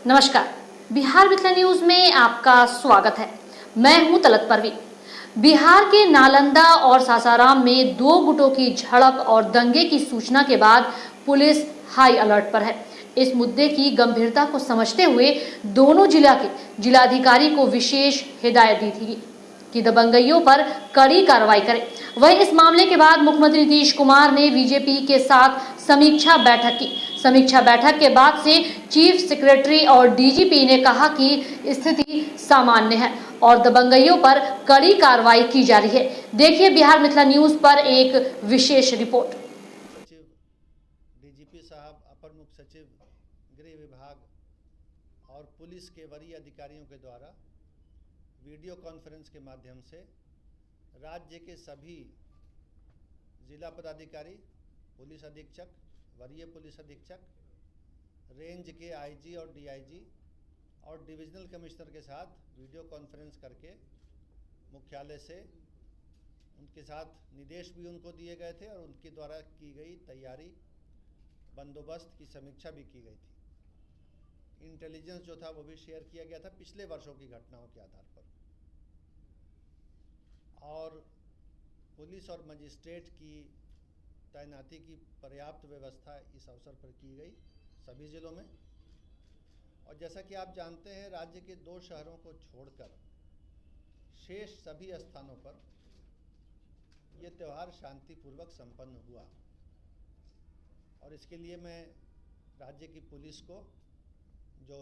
नमस्कार, बिहार मिथिला न्यूज में आपका स्वागत है। मैं हूं तलत परवीन। बिहार के नालंदा और सासाराम में दो गुटों की झड़प और दंगे की सूचना के बाद पुलिस हाई अलर्ट पर है। इस मुद्दे की गंभीरता को समझते हुए दोनों जिला के जिलाधिकारी को विशेष हिदायत दी थी कि दबंगइयों पर कड़ी कार्रवाई करें। वहीं इस मामले के बाद मुख्यमंत्री नीतीश कुमार ने बीजेपी के साथ समीक्षा बैठक की। समीक्षा बैठक के बाद से चीफ सेक्रेटरी और डीजीपी ने कहा कि स्थिति सामान्य है और दबंगइयों पर कड़ी कार्रवाई की जा रही है। देखिए बिहार मिथिला न्यूज पर एक विशेष रिपोर्ट। सचिव, डीजीपी साहब, अपर मुख्य सचिव, गृह विभाग और पुलिस के वरीय अधिकारियों के द्वारा वीडियो कॉन्फ्रेंस के माध्यम से राज्य के सभी जिला पदाधिकारी, पुलिस अधीक्षक, वरीय पुलिस अधीक्षक, रेंज के आईजी और डीआईजी और डिविजनल कमिश्नर के साथ वीडियो कॉन्फ्रेंस करके मुख्यालय से उनके साथ निर्देश भी उनको दिए गए थे और उनके द्वारा की गई तैयारी, बंदोबस्त की समीक्षा भी की गई थी। इंटेलिजेंस जो था वो भी शेयर किया गया था पिछले वर्षों की घटनाओं के आधार पर। और पुलिस और मजिस्ट्रेट की तैनाती की पर्याप्त व्यवस्था इस अवसर पर की गई सभी जिलों में। और जैसा कि आप जानते हैं, राज्य के 2 शहरों को छोड़कर शेष सभी स्थानों पर ये त्यौहार शांतिपूर्वक संपन्न हुआ। और इसके लिए मैं राज्य की पुलिस को, जो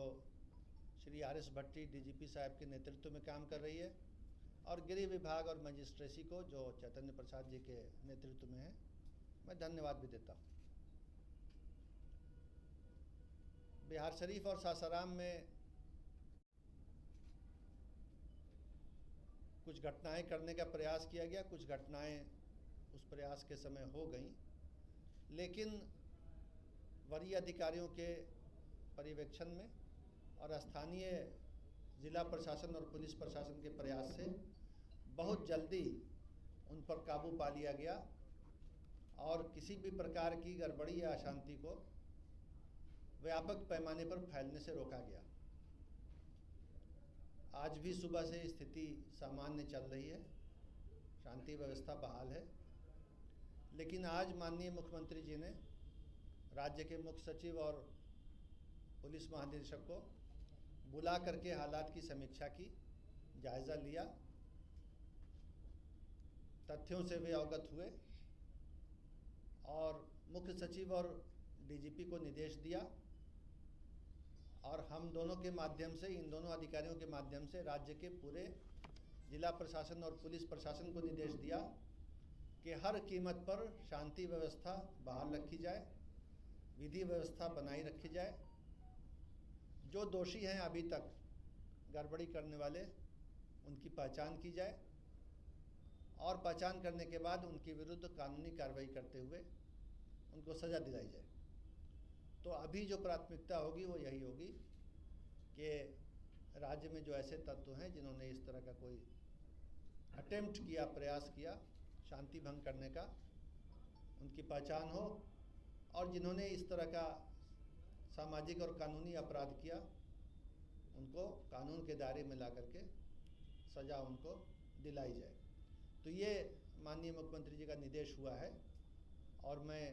श्री आर.एस. भट्टी डीजीपी साहब के नेतृत्व में काम कर रही है, और गृह विभाग और मजिस्ट्रेसी को, जो चैतन्य प्रसाद जी के नेतृत्व में है, मैं धन्यवाद भी देता हूँ। बिहार शरीफ और सासाराम में कुछ घटनाएं करने का प्रयास किया गया, कुछ घटनाएं उस प्रयास के समय हो गई, लेकिन वरीय अधिकारियों के पर्यवेक्षण में और स्थानीय जिला प्रशासन और पुलिस प्रशासन के प्रयास से बहुत जल्दी उन पर काबू पा लिया गया और किसी भी प्रकार की गड़बड़ी या अशांति को व्यापक पैमाने पर फैलने से रोका गया। आज भी सुबह से स्थिति सामान्य चल रही है, शांति व्यवस्था बहाल है। लेकिन आज माननीय मुख्यमंत्री जी ने राज्य के मुख्य सचिव और पुलिस महानिदेशक को बुला करके हालात की समीक्षा की, जायज़ा लिया, तथ्यों से वे अवगत हुए और मुख्य सचिव और डीजीपी को निर्देश दिया। और हम दोनों के माध्यम से, इन दोनों अधिकारियों के माध्यम से राज्य के पूरे जिला प्रशासन और पुलिस प्रशासन को निर्देश दिया कि हर कीमत पर शांति व्यवस्था बहाल रखी जाए, विधि व्यवस्था बनाई रखी जाए। जो दोषी हैं अभी तक गड़बड़ी करने वाले, उनकी पहचान की जाए और पहचान करने के बाद उनके विरुद्ध कानूनी कार्रवाई करते हुए उनको सज़ा दिलाई जाए। तो अभी जो प्राथमिकता होगी वो यही होगी कि राज्य में जो ऐसे तत्व हैं जिन्होंने इस तरह का कोई अटेम्प्ट किया, प्रयास किया शांति भंग करने का, उनकी पहचान हो और जिन्होंने इस तरह का सामाजिक और कानूनी अपराध किया उनको कानून के दायरे में ला करके सज़ा उनको दिलाई जाए। तो ये माननीय मुख्यमंत्री जी का निर्देश हुआ है और मैं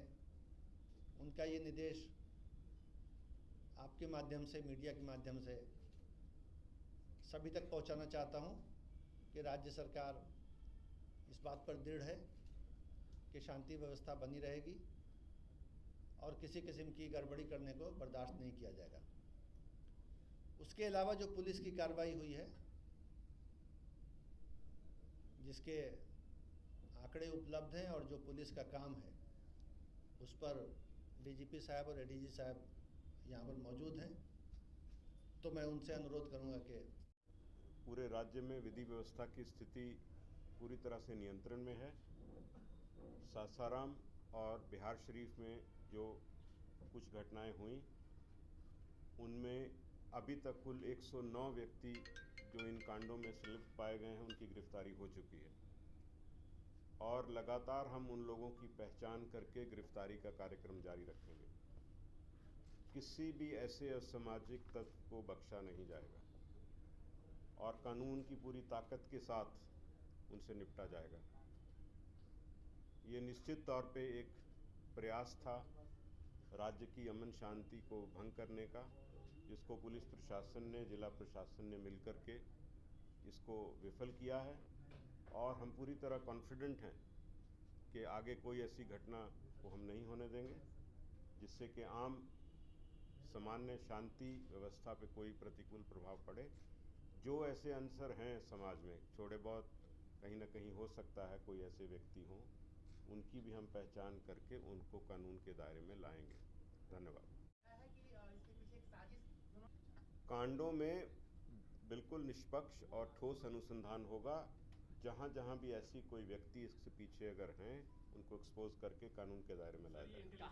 उनका ये निर्देश आपके माध्यम से, मीडिया के माध्यम से सभी तक पहुंचाना चाहता हूं कि राज्य सरकार इस बात पर दृढ़ है कि शांति व्यवस्था बनी रहेगी और किसी किस्म की गड़बड़ी करने को बर्दाश्त नहीं किया जाएगा। उसके अलावा जो पुलिस की कार्रवाई हुई है, जिसके आंकड़े उपलब्ध हैं और जो पुलिस का काम है, उस पर डीजीपी साहब और एडीजी साहब यहाँ पर मौजूद हैं, तो मैं उनसे अनुरोध करूँगा कि पूरे राज्य में विधि व्यवस्था की स्थिति पूरी तरह से नियंत्रण में है। सासाराम और बिहार शरीफ में जो कुछ घटनाएं हुई, उनमें अभी तक कुल 109 व्यक्ति जो इन कांडों में संलिप्त पाए गए हैं, उनकी गिरफ्तारी हो चुकी है और लगातार हम उन लोगों की पहचान करके गिरफ्तारी का कार्यक्रम जारी रखेंगे। किसी भी ऐसे असामाजिक तत्व को बख्शा नहीं जाएगा और कानून की पूरी ताकत के साथ उनसे निपटा जाएगा। ये निश्चित तौर पे एक प्रयास था राज्य की अमन शांति को भंग करने का, जिसको पुलिस प्रशासन ने, जिला प्रशासन ने मिलकर के इसको विफल किया है और हम पूरी तरह कॉन्फिडेंट हैं कि आगे कोई ऐसी घटना को हम नहीं होने देंगे जिससे कि आम सामान्य शांति व्यवस्था पे कोई प्रतिकूल प्रभाव पड़े। जो ऐसे अंसर हैं समाज में, थोड़े बहुत कहीं ना कहीं हो सकता है कोई ऐसे व्यक्ति हों, उनकी भी हम पहचान करके उनको कानून के दायरे में लाएंगे। धन्यवाद। कांडों में बिल्कुल निष्पक्ष और ठोस अनुसंधान होगा। जहाँ जहाँ भी ऐसी कोई व्यक्ति इसके पीछे अगर हैं, उनको एक्सपोज करके कानून के दायरे में लाया जाएगा।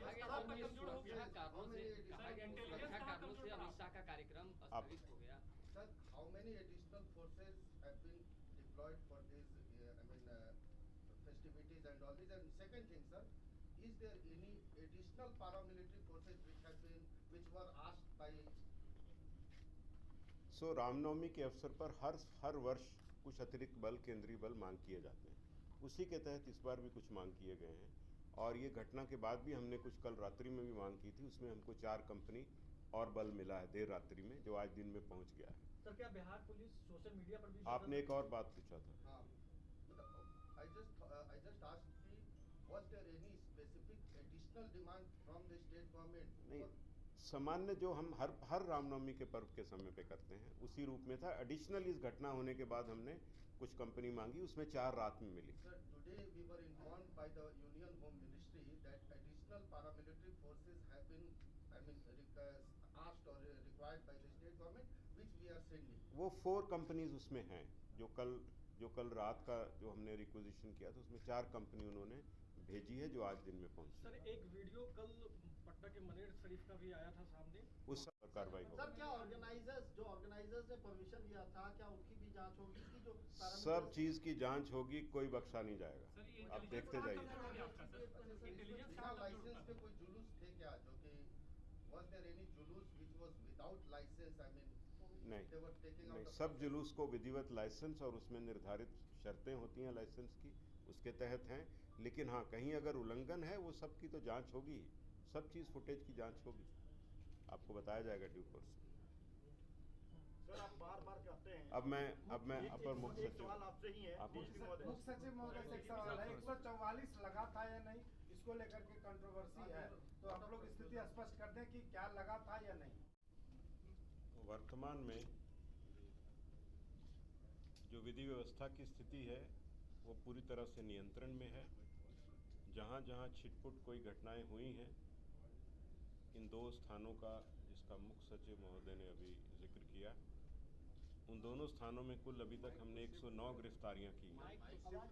सुरक्षा कारणों से अमित शाह का कार्यक्रम स्थगित हो गया। Sir, how many additional forces have been deployed for these, festivities and all this? And second thing, sir, is there any additional paramilitary forces which were asked by? सो रामनवमी के अवसर पर हर वर्ष कुछ अतिरिक्त बल, केंद्रीय बल मांग किए जाते हैं। उसी के तहत इस बार भी कुछ मांग किए गए हैं और ये घटना के बाद भी हमने कुछ कल रात्रि में भी मांग की थी। उसमें हमको 4 कंपनी और बल मिला है देर रात्रि में, जो आज दिन में पहुंच गया है। सर, क्या बिहार पुलिस सोशल मीडिया पर भी? आपने एक और बात पूछा था। हाँ, I just asked कि was there any specific additional demand from the state government? नहीं, सामान्य जो हम हर रामनवमी के पर्व के समय पे करते हैं उसी रूप में था। एडिशनल इस घटना होने के बाद हमने कुछ कंपनी मांगी, उसमें 4 रात में मिली। Sir, today we were informed by the Union Home Ministry that additional paramilitary forces have been, asked or required by the state government, which we are sending. वो 4 कंपनीज उसमें हैं जो कल रात का जो हमने रिक्विजिशन किया था, उसमें 4 कंपनी उन्होंने भेजी है जो आज दिन में पहुंची। सर, एक वीडियो कल पटना के मनेर शरीफ का भी आया था सामने, उस पर कार्रवाई होगी। सर, क्या ऑर्गेनाइजर्स ने परमिशन दिया था, क्या उनकी भी जांच होगी? कि जो सब चीज की जांच होगी, कोई बख्शा नहीं जाएगा। आप देखते जाइए। बिना लाइसेंस के कोई जुलूस थे क्या, जो कि was there any जुलूस which was without license? They were taking out नहीं, the सब process. जुलूस को विधिवत लाइसेंस और उसमें निर्धारित शर्तें होती हैं लाइसेंस की, उसके तहत हैं। लेकिन हाँ, कहीं अगर उल्लंघन है, वो सब की तो जांच होगी, सब चीज़ फुटेज की जांच होगी, आपको बताया जाएगा ड्यू कोर्स। सर, आप बार-बार कहते हैं। अब मैं अपर मुख्य सचिव, सवाल आपसे ही है। मुख्य सचिव महोदय से एक सवाल है। 144 लगा था या नहीं, इसको लेकर के कंट्रोवर्सी है, तो आप लोग स्थिति स्पष्ट कर दें कि क्या लगा था या नहीं। वर्तमान में जो विधि व्यवस्था की स्थिति है वो पूरी तरह से नियंत्रण में है। जहाँ जहाँ छिटपुट कोई घटनाएं हुई हैं, इन 2 स्थानों का, जिसका मुख्य सचिव महोदय ने अभी जिक्र किया, उन दोनों स्थानों में कुल अभी तक हमने 109 गिरफ्तारियां की हैं।